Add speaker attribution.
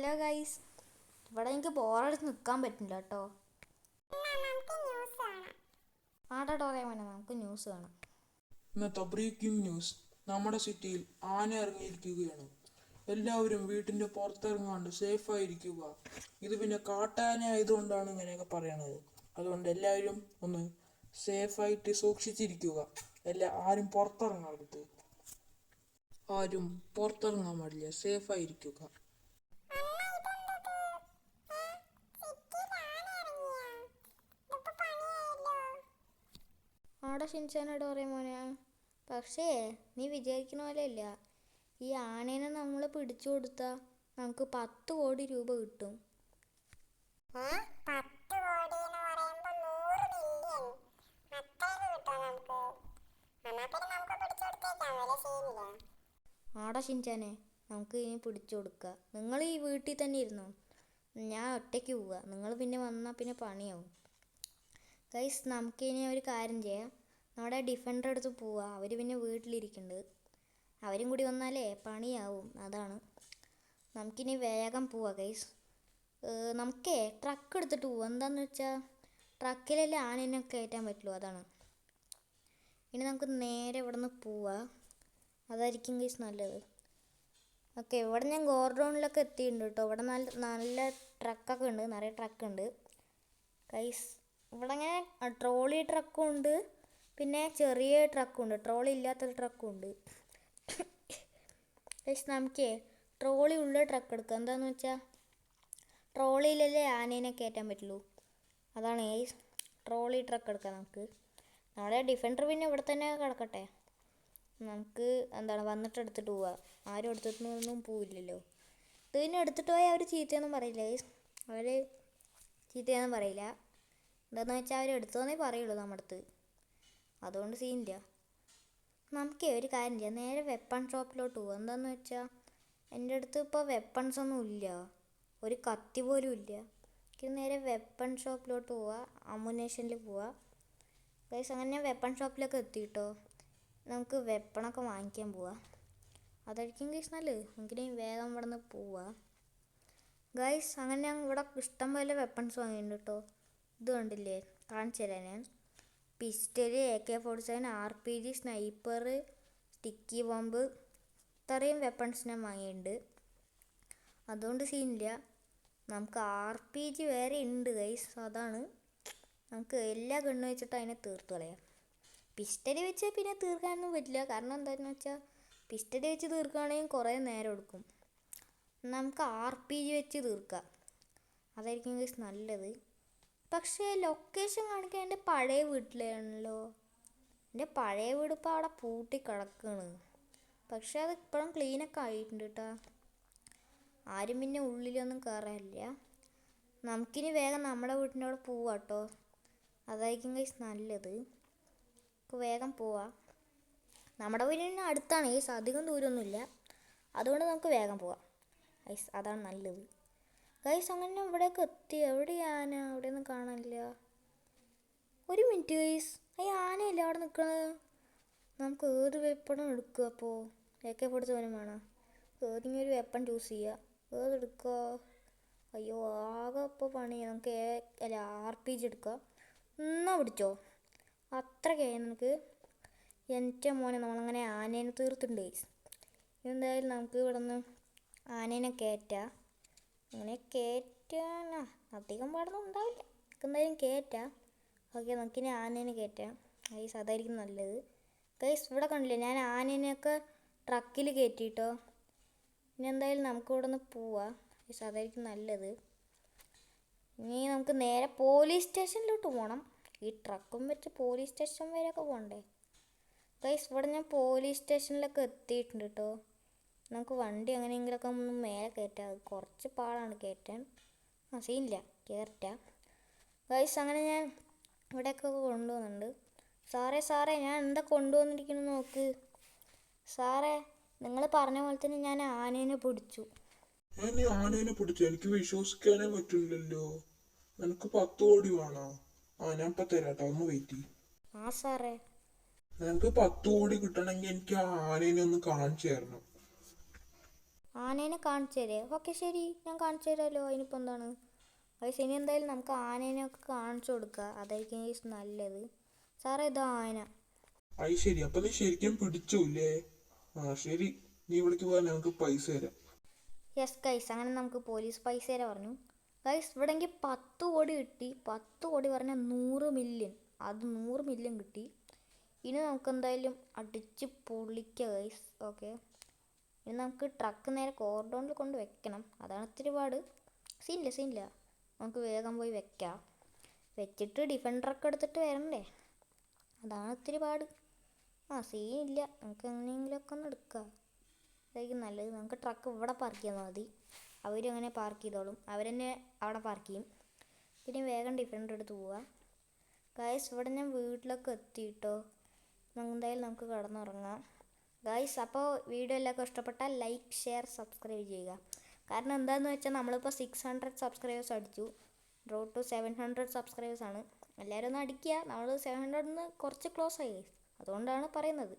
Speaker 1: Hello guys, ഇവിടെ എനിക്ക് ബോറടിച്ച് നിൽക്കാൻ പറ്റില്ല കേട്ടോ. ആടാ ഡോറേമോനെ, നമുക്ക് ന്യൂസ് കാണാം.
Speaker 2: ഇന്നത്തെ ബ്രേക്കിംഗ് ന്യൂസ്. നമ്മുടെ സിറ്റിയിൽ ആന ഇറങ്ങിയിരിക്കുകയാണ്. എല്ലാവരും വീട്ടിൻ്റെ പുറത്തിറങ്ങാണ്ട് സേഫായിരിക്കുക. ഇത് പിന്നെ കാട്ടാന ആയതുകൊണ്ടാണ് ഇങ്ങനെയൊക്കെ പറയണത്. അതുകൊണ്ട് എല്ലാവരും ഒന്ന് സേഫായിട്ട് സൂക്ഷിച്ചിരിക്കുക. ആരും പുറത്തിറങ്ങരുത്. ആരും പുറത്തിറങ്ങാൻ പാടില്ല, സേഫായിരിക്കുക.
Speaker 1: ആടെ ഷിൻചാനാ ഡോറേമോനെ, പക്ഷേ നീ വിചാരിക്കുന്ന പോലെയല്ല. ഈ ആനേനെ നമ്മൾ പിടിച്ചു കൊടുത്താൽ നമുക്ക് 10 കോടി രൂപ കിട്ടും. ആടാ ഷിൻചാനെ, നമുക്ക് ഇനി പിടിച്ചു കൊടുക്കുക. നിങ്ങൾ ഈ വീട്ടിൽ തന്നെ ഇരുന്നോ, ഞാൻ ഒറ്റയ്ക്ക് പോവുക. നിങ്ങൾ പിന്നെ വന്നാൽ പിന്നെ പണിയാവും. ഗൈസ്, നമുക്കിനി ഒരു കാര്യം ചെയ്യാം. നമ്മുടെ ഡിഫൻഡർ അടുത്ത് പോവുക. അവർ പിന്നെ വീട്ടിലിരിക്കുന്നുണ്ട്. അവരും കൂടി വന്നാലേ പണിയാവും. അതാണ്. നമുക്കിനി വേഗം പോവാം ഗൈസ്. നമുക്കേ ട്രക്ക് എടുത്തിട്ട് പോവാം. എന്താണെന്ന് വെച്ചാൽ ട്രക്കിലല്ലേ ആനേനൊക്കെ കയറ്റാൻ പറ്റുള്ളൂ. അതാണ്. ഇനി നമുക്ക് നേരെ ഇവിടെ നിന്ന് പോവാം. അതായിരിക്കും ഗൈസ് നല്ലത്. ഓക്കെ, ഇവിടെ ഞാൻ ഗോർഡൗണിലൊക്കെ എത്തിയിട്ടുണ്ട് കേട്ടോ. ഇവിടെ നല്ല ട്രക്കൊക്കെ ഉണ്ട്, നിറയെ ട്രക്കുണ്ട് ഗൈസ്. ഇവിടെ ഇങ്ങനെ ട്രോളി ട്രക്കും ഉണ്ട്, പിന്നെ ചെറിയ ട്രക്കും ഉണ്ട്, ട്രോളി ഇല്ലാത്തൊരു ട്രക്കും ഉണ്ട് ഗൈസ്. നമുക്കേ ട്രോളി ഉള്ള ട്രക്ക് എടുക്കാം. എന്താണെന്ന് വെച്ചാൽ ട്രോളിയിലല്ലേ ആനേനെ കയറ്റാൻ പറ്റുള്ളൂ. അതാണ് ഗൈസ്, ട്രോളി ട്രക്ക് എടുക്കാം നമുക്ക്. നമ്മുടെ ഡിഫൻഡർ പിന്നെ ഇവിടെ തന്നെ കിടക്കട്ടെ. നമുക്ക് വന്നിട്ട് എടുത്തിട്ട് പോവാം. ആരും എടുത്തിട്ടൊന്നും പോവില്ലല്ലോ. ഇത് പിന്നെ എടുത്തിട്ട് പോയാൽ അവർ ചീത്തയൊന്നും പറയില്ല ഗൈസ്. അവർ ചീത്തയൊന്നും പറയില്ല. എന്താണെന്ന് വെച്ചാൽ അവർ എടുത്തതെന്നേ പറയുള്ളൂ നമ്മുടെ അടുത്ത്. അതുകൊണ്ട് സീനില്ല. നമുക്കേ ഒരു കാര്യം ചെയ്യാം, നേരെ വെപ്പൺ ഷോപ്പിലോട്ട് പോവാം. എന്താണെന്ന് വെച്ചാൽ എൻ്റെ അടുത്ത് ഇപ്പോൾ വെപ്പൺസ് ഒന്നും ഇല്ല, ഒരു കത്തി പോലും ഇല്ല. എനിക്ക് നേരെ വെപ്പൺ ഷോപ്പിലോട്ട് പോവാം, അമ്മുനേഷനിൽ പോവാം ഗൈസ്. അങ്ങനെ ഞാൻ വെപ്പൺ ഷോപ്പിലൊക്കെ എത്തിയിട്ടോ. നമുക്ക് വെപ്പണൊക്കെ വാങ്ങിക്കാൻ പോവാം. അതായിരിക്കും ഗൈസ് നല്ലത്. നമുക്കിനി വേഗം ഇവിടെ നിന്ന് പോവാം ഗൈസ്. അങ്ങനെ ഞാൻ ഇവിടെ ഇഷ്ടം പോലെ വെപ്പൺസ് വാങ്ങിയിട്ടുണ്ട് കേട്ടോ. ഇത് കണ്ടില്ലേ, കാണിച്ചു തരാം ഞാൻ. Pistol, AK-47, RPG, sniper, sticky bomb, ഇത്രയും വെപ്പൺസ് ഞാൻ വാങ്ങിയിട്ടുണ്ട്. അതുകൊണ്ട് സീനില്ല. നമുക്ക് RPG വേറെ ഉണ്ട് ഗൈസ്. അതാണ്, നമുക്ക് എല്ലാ ഗണ്ണ് വെച്ചിട്ട് അതിനെ തീർത്തു കളയാം. പിസ്റ്റല് വെച്ച് പിന്നെ തീർക്കാനൊന്നും പറ്റില്ല. കാരണം എന്താണെന്ന് വെച്ചാൽ പിസ്റ്റല് വെച്ച് തീർക്കുകയാണെങ്കിൽ കുറേ നേരം എടുക്കും. നമുക്ക് RPG വെച്ച് തീർക്കാം. അതായിരിക്കും ഗൈസ് നല്ലത്. പക്ഷേ ലൊക്കേഷൻ കാണിക്കാൻ എൻ്റെ പഴയ വീട്ടിലാണല്ലോ. എൻ്റെ പഴയ വീട് ഇപ്പോൾ അവിടെ പൂട്ടി കിടക്കുകയാണ്. പക്ഷേ അത് ഇപ്പോഴും ക്ലീനൊക്കെ ആയിട്ടുണ്ട് കേട്ടോ. ആരും പിന്നെ ഉള്ളിലൊന്നും കയറാനില്ല. നമുക്കിനി വേഗം നമ്മുടെ വീട്ടിൻ്റെ അവിടെ പോവാം കേട്ടോ. അതായിരിക്കും ഗൈസ് നല്ലത്. നമുക്ക് വേഗം പോവാം. നമ്മുടെ വീടിന് അടുത്താണ് ഗൈസ്, അധികം ദൂരമൊന്നുമില്ല. അതുകൊണ്ട് നമുക്ക് വേഗം പോവാം ഗൈസ്, അതാണ് നല്ലത് ഗൈസ്. അങ്ങനെ ഇവിടെയൊക്കെ എത്തി. എവിടെയാണ്? അവിടെയൊന്നും കാണാനില്ല. ഒരു മിനിറ്റ് ഗൈസ്, ഈ ആനയല്ലേ അവിടെ നിൽക്കണത്. നമുക്ക് ഏത് വെപ്പണും എടുക്കുക. അപ്പോൾ AK-47 വേണം. ഏതെങ്കിലും ഒരു വെപ്പൺ ചൂസ് ചെയ്യുക. ഏതെടുക്കുക? അയ്യോ, ആകെ ഇപ്പോൾ പണി. നമുക്ക് RPG എടുക്കുക. എന്നാ പിടിച്ചോ, അത്രയ്ക്കായി നമുക്ക്. എൻ്റെ മോനെ, നമ്മളങ്ങനെ ആനേനെ തീർത്തിട്ടുണ്ട് ഗൈസ്. എന്തായാലും നമുക്ക് ഇവിടെ നിന്ന് ആനേനെ കയറ്റാം. അങ്ങനെ കയറ്റാനാ അധികം പാടൊന്നും ഉണ്ടാവില്ല. എന്തായാലും കയറ്റാം. ഓക്കെ, നമുക്കിനി ആനേനെ കയറ്റാം ഗൈസ്. അതായിരിക്കും നല്ലത് ഗൈസ്. ഇവിടെ കണ്ടില്ലേ, ഞാൻ ആനേനെയൊക്കെ ട്രക്കിൽ കയറ്റിയിട്ടോ. ഇനി എന്തായാലും നമുക്ക് ഇവിടെ നിന്ന് പോവാം ഗൈസ്. അതായിരിക്കും നല്ലത്. ഇനി നമുക്ക് നേരെ പോലീസ് സ്റ്റേഷനിലോട്ട് പോകണം. ഈ ട്രക്കും വെച്ച് പോലീസ് സ്റ്റേഷൻ വരെയൊക്കെ പോകണ്ടേ ഗൈസ്. ഇവിടെ ഞാൻ പോലീസ് സ്റ്റേഷനിലൊക്കെ എത്തിയിട്ടുണ്ട് കേട്ടോ. നമുക്ക് വണ്ടി എങ്ങനെയെങ്കിലുമൊക്കെ ഒന്ന് മേലെ കയറ്റാം. അത് കുറച്ച് പാടാണ് കയറ്റാൻ. സീനില്ല, കയറ്റാം ഗൈസ്. അങ്ങനെ ഞാൻ ഇവിടെയൊക്കെ കൊണ്ടുവന്നുണ്ട്. സാറേ ഞാൻ എന്താ കൊണ്ടുവന്നിരിക്കുന്നു നോക്ക്. സാറേ, നിങ്ങൾ പറഞ്ഞ പോലെ തന്നെ ഞാൻ ആനേനെ പിടിച്ചു.
Speaker 2: ആനേനെ പിടിച്ചു? എനിക്ക് വിശ്വസിക്കാനേ പറ്റില്ലല്ലോ. എനിക്ക് 10 കോടി വേണോ? ഞാൻ ഇപ്പം തരാട്ടോ, ഒന്ന് വെയിറ്റ് ചെയ്യും.
Speaker 1: സാറേ,
Speaker 2: എനിക്ക് 10 കോടി കിട്ടണമെങ്കിൽ എനിക്ക് ആ ആനേനെ ഒന്ന് കാണിച്ചു തരണം.
Speaker 1: ആനേനെ കാണിച്ചു തരേ? ഓക്കെ ശരി, ഞാൻ കാണിച്ചു തരാമല്ലോ. അതിനിപ്പോൾ എന്താണ് ഗൈസ്? ഇനി എന്തായാലും നമുക്ക് ആനേനെയൊക്കെ കാണിച്ചു കൊടുക്കുക, അതായിരിക്കും ഗൈസ് നല്ലത്. സാറേ ഇതാ ആന.
Speaker 2: അത് ശരി, അപ്പൊ നീ ശരിക്കും പിടിച്ചൂല്ലേ? ആ ശരി, നീ ഇവിടേക്ക് പോകാൻ ഞങ്ങൾക്ക് പൈസ തരാം.
Speaker 1: യെസ് ഗൈസ്, അങ്ങനെ നമുക്ക് പോലീസ് പൈസ തരാൻ പറഞ്ഞു. ഗൈസ് ഇവിടെ എനിക്ക് 10 കോടി കിട്ടി. 10 കോടി പറഞ്ഞാൽ 100 മില്യൺ. അത് 100 മില്യൺ കിട്ടി. ഇനി നമുക്ക് എന്തായാലും അടിച്ച് പൊളിക്കുക ഗൈസ്. ഓക്കെ, ഇനി നമുക്ക് ട്രക്ക് നേരെ കോർഡോണിൽ കൊണ്ട് വെക്കണം. അതാണ് ഇത്തിരി പാട്. സീനില്ല, നമുക്ക് വേഗം പോയി വെക്കാം. വെച്ചിട്ട് ഡിഫൻഡറൊക്കെ എടുത്തിട്ട് വരണ്ടേ, അതാണ് ഇത്തിരി പാട്. സീനില്ല, നമുക്ക് എങ്ങനെയെങ്കിലുമൊക്കെ ഒന്ന് എടുക്കാം. അതായിരിക്കും നല്ലത്. നമുക്ക് ട്രക്ക് ഇവിടെ പാർക്ക് ചെയ്താൽ മതി. അവരങ്ങനെ പാർക്ക് ചെയ്തോളും, അവരെന്നെ അവിടെ പാർക്ക് ചെയ്യും. പിന്നെ വേഗം ഡിഫൻഡർ എടുത്ത് പോവുക. ഗായ്സ് ഇവിടെ ഞാൻ വീട്ടിലൊക്കെ എത്തിയിട്ടോ. എന്തായാലും നമുക്ക് കിടന്നുറങ്ങാം ഗായ്സ്. അപ്പോൾ വീഡിയോ എല്ലാവർക്കും ഇഷ്ടപ്പെട്ടാൽ ലൈക്ക്, ഷെയർ, സബ്സ്ക്രൈബ് ചെയ്യുക. കാരണം എന്താണെന്ന് വെച്ചാൽ നമ്മളിപ്പോൾ 600 സബ്സ്ക്രൈബേഴ്സ് അടിച്ചു. റോഡ് ടു 700 സബ്സ്ക്രൈബേഴ്സാണ്. എല്ലാവരും ഒന്ന് അടിക്കുക. നമ്മൾ 700 കുറച്ച് ക്ലോസ് ആയി, അതുകൊണ്ടാണ് പറയുന്നത്.